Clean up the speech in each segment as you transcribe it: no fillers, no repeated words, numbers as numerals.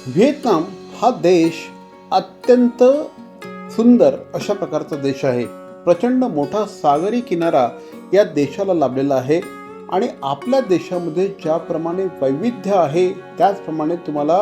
Vietnam हा देश अत्यंत सुंदर अशा प्रकारचा देश आहे. प्रचंड मोठा सागरी किनारा या देशाला लाभलेला आहे आणि आपल्या देशामध्ये ज्याप्रमाणे वैविध्य आहे त्याचप्रमाणे तुम्हाला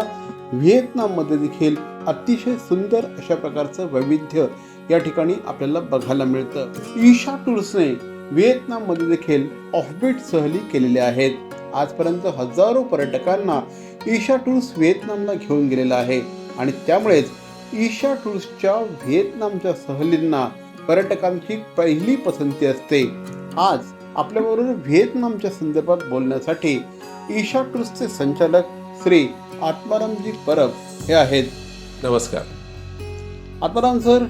व्हिएतनाममध्ये देखील अतिशय सुंदर अशा प्रकारचं वैविध्य या ठिकाणी आपल्याला बघायला मिळतं. ईशा टूर्सने व्हिएतनाममध्ये देखील ऑफबीट सहली केलेल्या आहेत. आजपर्यंत हजारो पर्यटकांना ईशा टूर्स व्हिएतनामला घेऊन गेलेला आहे आणि त्यामुळेच ईशा टूर्सच्या व्हिएतनामच्या सहलींना पर्यटकांची पहिली पसंती असते. आज आपल्याबरोबर व्हिएतनामच्या संदर्भात बोलण्यासाठी ईशा टूर्सचे संचालक श्री आत्मारामजी परब हे आहेत. नमस्कार. आत्माराम सर,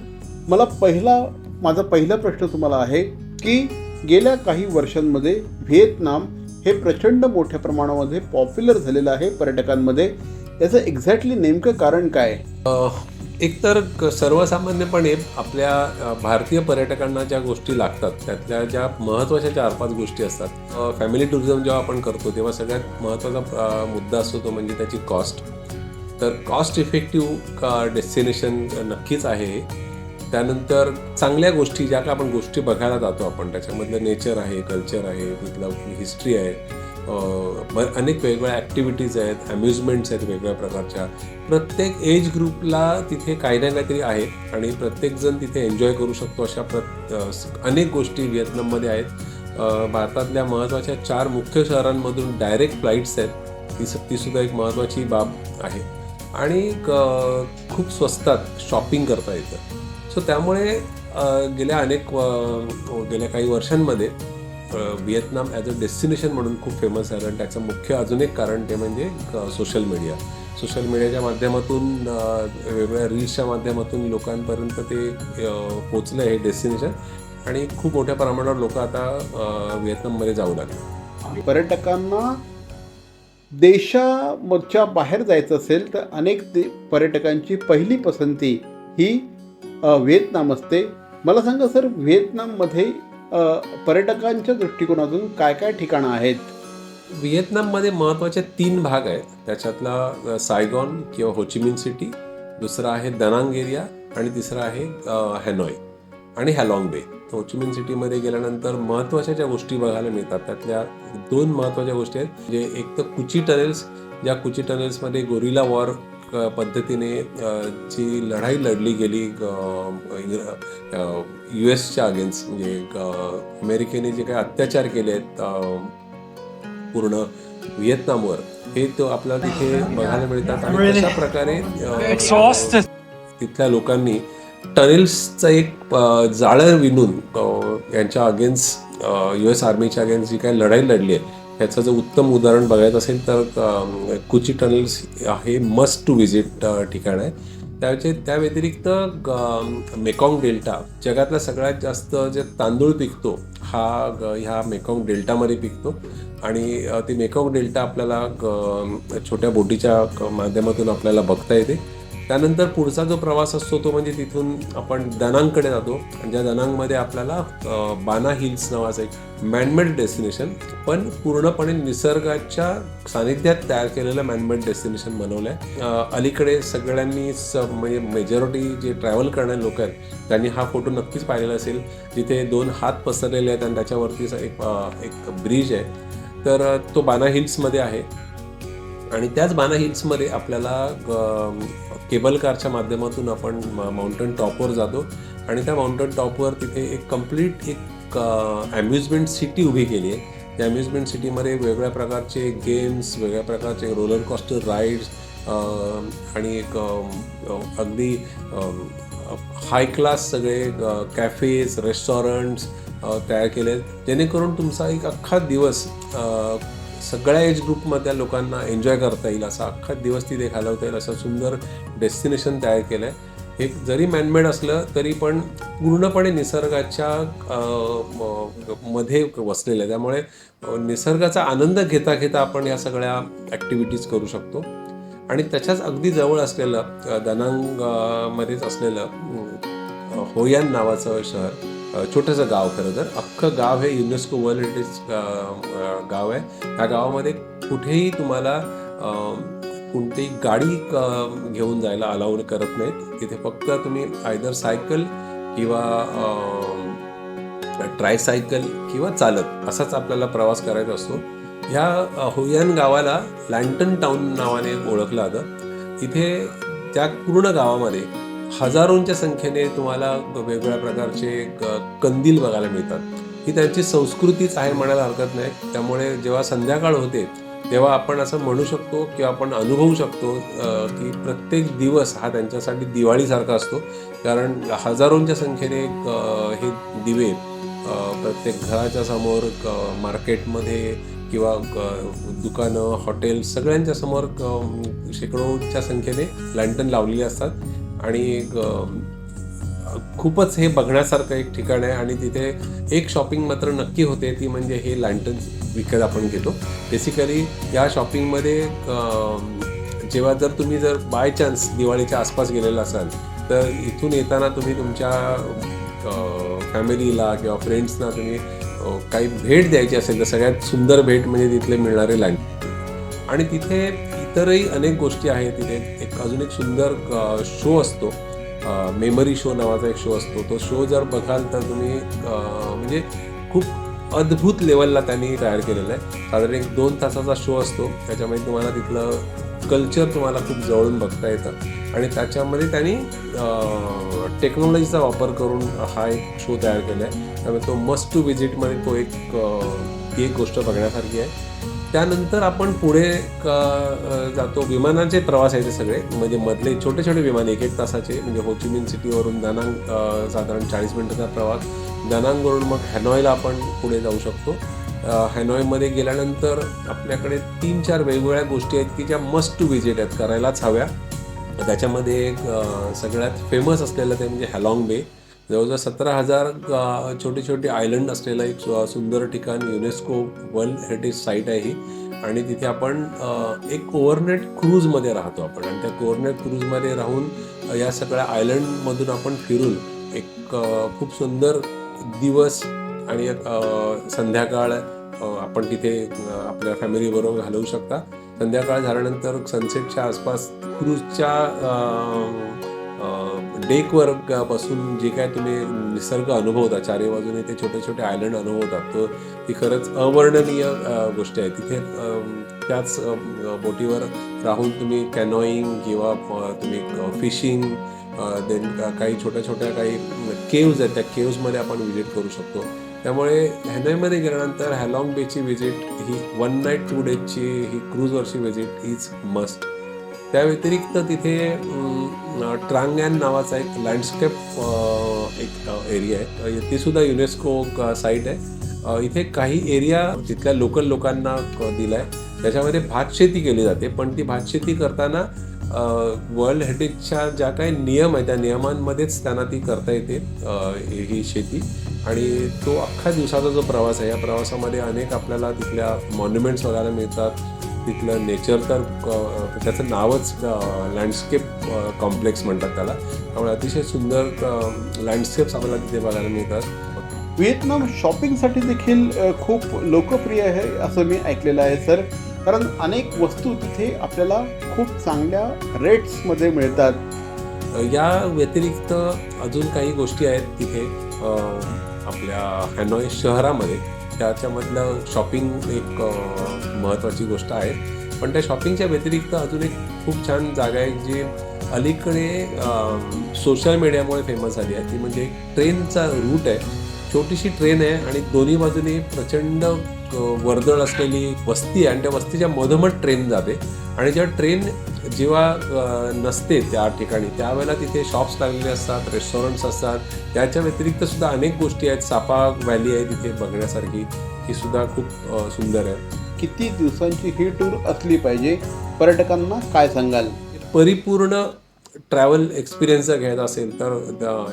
माझा पहिला प्रश्न तुम्हाला आहे की गेल्या काही वर्षांमध्ये व्हिएतनाम हे प्रचंड मोठ्या प्रमाणामध्ये पॉप्युलर झालेलं आहे पर्यटकांमध्ये. याचं एक्झॅक्टली नेमकं कारण काय? एकतर सर्वसामान्यपणे आपल्या भारतीय पर्यटकांना ज्या गोष्टी लागतात त्यातल्या ज्या महत्त्वाच्या 4-5 गोष्टी असतात. फॅमिली टुरिझम जेव्हा आपण करतो तेव्हा सगळ्यात महत्त्वाचा मुद्दा असतो तो म्हणजे त्याची कॉस्ट. तर कॉस्ट इफेक्टिव्ह डेस्टिनेशन नक्कीच आहे. त्यानंतर चांगल्या गोष्टी ज्या का आपण गोष्टी बघायला जातो आपण त्याच्यामधलं नेचर आहे, कल्चर आहे, तिथलं हिस्ट्री आहे, अनेक वेगवेगळ्या ॲक्टिव्हिटीज आहेत, अम्युजमेंट्स आहेत वेगवेगळ्या प्रकारच्या. प्रत्येक एज ग्रुपला तिथे काही ना काहीतरी आहे आणि प्रत्येकजण तिथे एन्जॉय करू शकतो अशा अनेक गोष्टी व्हिएतनाममध्ये आहेत. भारतातल्या महत्त्वाच्या 4 मुख्य शहरांमधून डायरेक्ट फ्लाईट्स आहेत. तीसुद्धा एक महत्त्वाची बाब आहे आणि खूप स्वस्तात शॉपिंग करता येतं. सो त्यामुळे गेल्या काही वर्षांमध्ये व्हिएतनाम ॲज अ डेस्टिनेशन म्हणून खूप फेमस आहे. आणि त्याचं मुख्य अजून एक कारण ते म्हणजे सोशल मीडियाच्या माध्यमातून वेगवेगळ्या रील्सच्या माध्यमातून लोकांपर्यंत ते पोचलं हे डेस्टिनेशन आणि खूप मोठ्या प्रमाणावर लोक आता व्हिएतनाममध्ये जाऊ लागले. पर्यटकांना देशाच्या बाहेर जायचं असेल तर अनेक पर्यटकांची पहिली पसंती ही व्हिएतनाम असते. मला सांगा सर, व्हिएतनाममध्ये पर्यटकांच्या दृष्टिकोनातून काय काय ठिकाणं आहेत? व्हिएतनाममध्ये महत्त्वाचे 3 भाग आहेत. त्याच्यातला सायगॉन किंवा होचिमिन सिटी, दुसरा आहे दनांग एरिया आणि तिसरा आहे हॅनॉय आणि हॅलॉंग बे. होचिमिन सिटीमध्ये गेल्यानंतर महत्त्वाच्या ज्या गोष्टी बघायला मिळतात त्यातल्या 2 महत्त्वाच्या गोष्टी आहेत. म्हणजे एक तर कुची टनेल्स, ज्या कुची टनेल्समध्ये गोरिला वॉर पद्धतीने जी लढाई लढली गेली US अगेन्स्ट, म्हणजे अमेरिकेने जे काही अत्याचार केले आहेत पूर्ण व्हिएतनामवर, हे तो आपल्याला तिथे बघायला मिळतात. आणि अशा प्रकारे तिथल्या लोकांनी टनेल्सचं एक जाळं विणून यांच्या अगेन्स्ट US आर्मीच्या अगेन्स्ट जी काही लढाई लढली आहे ह्याचं जर उत्तम उदाहरण बघायचं असेल तर कुची टनेल्स हे मस्ट टू व्हिजिट ठिकाण आहे. त्या व्यतिरिक्त मेकॉंग डेल्टा, जगातला सगळ्यात जास्त जे तांदूळ पिकतो ह्या मेकॉंग डेल्टामध्ये पिकतो आणि ते मेकॉंग डेल्टा आपल्याला छोट्या बोटीच्या माध्यमातून आपल्याला बघता येते. त्यानंतर पुढचा जो प्रवास असतो तो म्हणजे तिथून आपण दनांगकडे जातो आणि ज्या दनांगमध्ये आपल्याला बाना हिल्स नावाचं एक मॅनमेड डेस्टिनेशन, पण पूर्णपणे निसर्गाच्या सानिध्यात तयार केलेलं मॅनमेड डेस्टिनेशन बनवलं आहे. अलीकडे सगळ्यांनी म्हणजे मेजॉरिटी जे ट्रॅव्हल करणारे लोक आहेत त्यांनी हा फोटो नक्कीच पाहिलेला असेल, जिथे 2 हात पसरलेले आहेत आणि त्याच्यावरती एक ब्रिज आहे. तर तो बाना हिल्समध्ये आहे आणि त्याच बाना हिल्समध्ये आपल्याला केबल कारच्या माध्यमातून आपण माउंटन टॉपवर जातो आणि त्या माउंटन टॉपवर तिथे एक कम्प्लीट अम्युजमेंट सिटी उभी केली आहे. त्या अम्युजमेंट सिटीमध्ये वेगवेगळ्या प्रकारचे गेम्स, वेगवेगळ्या प्रकारचे रोलर कॉस्टर राईड्स आणि एक अगदी हाय क्लास सगळे कॅफेज, रेस्टॉरंट्स तयार केले आहेत, जेणेकरून तुमचा एक अख्खा दिवस सगळ्या एज ग्रुपमधल्या लोकांना एन्जॉय करता येईल, असा अख्खा दिवस तिथे घालवता येईल असं सुंदर डेस्टिनेशन तयार केलं आहे. हे जरी मॅनमेड असलं तरी पण पूर्णपणे निसर्गाच्या मध्ये वसलेलं आहे. त्यामुळे निसर्गाचा आनंद घेता घेता आपण या सगळ्या ॲक्टिव्हिटीज करू शकतो. आणि त्याच्याच अगदी जवळ असलेलं दनांगमध्येच असलेलं होयान नावाचं शहर, छोटंसं गाव, खरं तर अख्खं गाव हे युनेस्को वर्ल्ड हेरिटेज गाव आहे. ह्या गावामध्ये कुठेही तुम्हाला कोणतीही गाडी घेऊन जायला अलाउ करत नाहीत. तिथे फक्त तुम्ही आयदर सायकल किंवा ट्रायसायकल किंवा चालत असाच आपल्याला प्रवास करायचा असतो. ह्या हुयान गावाला लँटन टाउन नावाने ओळखलं जातं. इथे त्या पूर्ण गावामध्ये हजारोंच्या संख्येने तुम्हाला वेगवेगळ्या प्रकारचे कंदील बघायला मिळतात. ही त्यांची संस्कृतीच आहे म्हणायला हरकत नाही. त्यामुळे जेव्हा संध्याकाळ होते तेव्हा आपण असं म्हणू शकतो किंवा आपण अनुभवू शकतो की प्रत्येक दिवस हा त्यांच्यासाठी दिवाळीसारखा असतो. कारण हजारोंच्या संख्येने हे दिवे प्रत्येक घराच्या समोर, मार्केटमध्ये किंवा दुकानं, हॉटेल सगळ्यांच्या समोर शेकडोच्या संख्येने लँटन लावलेली असतात आणि खूपच हे बघण्यासारखं एक ठिकाण आहे. आणि तिथे एक शॉपिंग मात्र नक्की होते, ती म्हणजे हे लँटन्स विकत आपण घेतो. बेसिकली या शॉपिंगमध्ये जेव्हा तुम्ही बाय चान्स दिवाळीच्या आसपास गेलेला असाल तर इथून येताना तुम्ही तुमच्या फॅमिलीला किंवा फ्रेंड्सना तुम्ही काही भेट द्यायची असेल तर सगळ्यात सुंदर भेट म्हणजे तिथले मिळणारे लँटन. आणि तिथे इतरही अनेक गोष्टी आहेत. तिथे अजून एक सुंदर शो असतो, मेमरी शो नावाचा एक शो असतो. तो शो जर बघाल तर तुम्ही म्हणजे खूप अद्भुत लेवलला त्यांनी तयार केलेला आहे. साधारण एक 2 तासाचा शो असतो. त्याच्यामध्ये तुम्हाला तिथलं कल्चर तुम्हाला खूप जवळून बघता येतं आणि त्याच्यामध्ये त्यांनी टेक्नॉलॉजीचा वापर करून हा एक शो तयार केला आहे. त्यामुळे तो मस्ट टू विजिटमध्ये तो एक गोष्ट बघण्यासारखी आहे. त्यानंतर आपण पुढे जातो. विमानाचे प्रवास आहे ते सगळे, म्हणजे मधले छोटे छोटे विमान 1-1 तासाचे, म्हणजे हो ची मिन सिटीवरून दानांग साधारण 40 मिनिटाचा प्रवास. दानांगवरून मग हॅनॉयला आपण पुढे जाऊ शकतो. हॅनॉयमध्ये गेल्यानंतर आपल्याकडे 3-4 वेगवेगळ्या गोष्टी आहेत की ज्या मस्ट टू विजिट आहेत, करायलाच हव्या. त्याच्यामध्ये एक सगळ्यात फेमस असलेलं ते म्हणजे हॅलॉंग बे. जवळजवळ 17,000 छोटे छोटे आयलंड असलेलं एक सुंदर ठिकाण, युनेस्को वर्ल्ड हेरिटेज साईट आहे ही. आणि तिथे आपण एक ओव्हरनाईट क्रूजमध्ये राहतो आपण. आणि त्या ओव्हरनाईट क्रूजमध्ये राहून या सगळ्या आयलंडमधून आपण फिरून एक खूप सुंदर दिवस आणि संध्याकाळ आपण तिथे आपल्या फॅमिलीबरोबर घालवू शकता. संध्याकाळ झाल्यानंतर सनसेटच्या आसपास क्रूजच्या डेकवर बसून जे काय तुम्ही निसर्ग अनुभवता, चारी बाजूने ते छोटे छोटे आयलंड अनुभवतात, तो ती खरंच अवर्णनीय गोष्ट आहे. तिथे त्याच बोटीवर राहून तुम्ही कॅनोईंग किंवा तुम्ही फिशिंग, देन काही छोट्या छोट्या काही केव्ज आहेत, त्या केव्जमध्ये आपण व्हिजिट करू शकतो. त्यामुळे हॅनॉयमध्ये गेल्यानंतर हॅलॉंग बेची व्हिजिट ही 1 नाईट 2 डेजची ही क्रूजवरची व्हिजिट इज मस्ट. त्या व्यतिरिक्त तिथे ट्रांगॅन नावाचा एक लँडस्केप एक एरिया आहे, ती सुद्धा युनेस्को साईट आहे. इथे काही एरिया तिथल्या लोकल लोकांना दिला आहे. त्याच्यामध्ये भातशेती केली जाते, पण ती भातशेती करताना वर्ल्ड हेरिटेजच्या ज्या काही नियम आहेत त्या नियमांमध्येच त्यांना ती करता येते ही शेती. आणि तो अख्खा दिवसाचा जो प्रवास आहे, या प्रवासामध्ये अनेक आपल्याला तिथल्या मॉन्युमेंट्स बघायला मिळतात. तिथलं नेचर तर त्याचं नावच लँडस्केप कॉम्प्लेक्स म्हणतात त्याला. त्यामुळे अतिशय सुंदर लँडस्केप्स आपल्याला तिथे बघायला मिळतात. व्हिएतनाम शॉपिंगसाठी देखील खूप लोकप्रिय आहे असं मी ऐकलेलं आहे सर. कारण अनेक वस्तू तिथे आपल्याला खूप चांगल्या रेट्समध्ये मिळतात. या व्यतिरिक्त अजून काही गोष्टी आहेत तिथे आपल्या हॅनॉय शहरामध्ये. त्याच्यामधलं शॉपिंग एक महत्त्वाची गोष्ट आहे. पण त्या शॉपिंगच्या व्यतिरिक्त अजून एक खूप छान जागा आहे जी अलीकडे सोशल मीडियामुळे फेमस झाली आहे. ती म्हणजे ट्रेनचा रूट आहे. छोटीशी ट्रेन आहे आणि दोन्ही बाजूने प्रचंड वर्दळ असलेली वस्ती आहे आणि त्या वस्तीच्या मधोमध ट्रेन जाते. आणि जेव्हा ट्रेन नसते त्या ठिकाणी त्यावेळेला तिथे शॉप्स लागलेले असतात, रेस्टॉरंट्स असतात. त्याच्या व्यतिरिक्त सुद्धा अनेक गोष्टी आहेत. सापा व्हॅली आहे तिथे बघण्यासारखी, ही सुद्धा खूप सुंदर आहे. किती दिवसांची ही टूर असली पाहिजे, पर्यटकांना काय सांगाल? परिपूर्ण ट्रॅव्हल एक्सपिरियन्स जर घ्यायचा असेल तर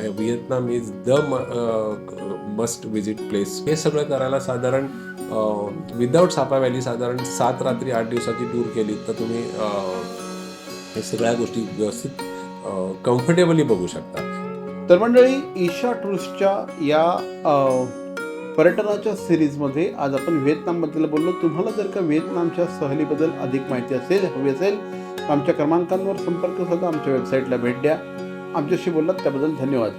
Vietnam is the must visit place. हे सगळं करायला साधारण विदाऊट सापा व्हॅली साधारण 7 रात्री 8 दिवसाची टूर केली तर तुम्ही हे सगळ्या गोष्टी व्यवस्थित कम्फर्टेबली बघू शकता. तर मंडळी, ईशा टूर्सच्या या पर्यटनाच्या सिरीजमध्ये आज आपण व्हिएतनामबद्दल बोललो. तुम्हाला जर का व्हिएतनामच्या सहलीबद्दल अधिक माहिती हवी असेल तर आमच्या क्रमांकांवर संपर्क साधा, आमच्या वेबसाईटला भेट द्या. आमच्याशी बोललात त्याबद्दल धन्यवाद.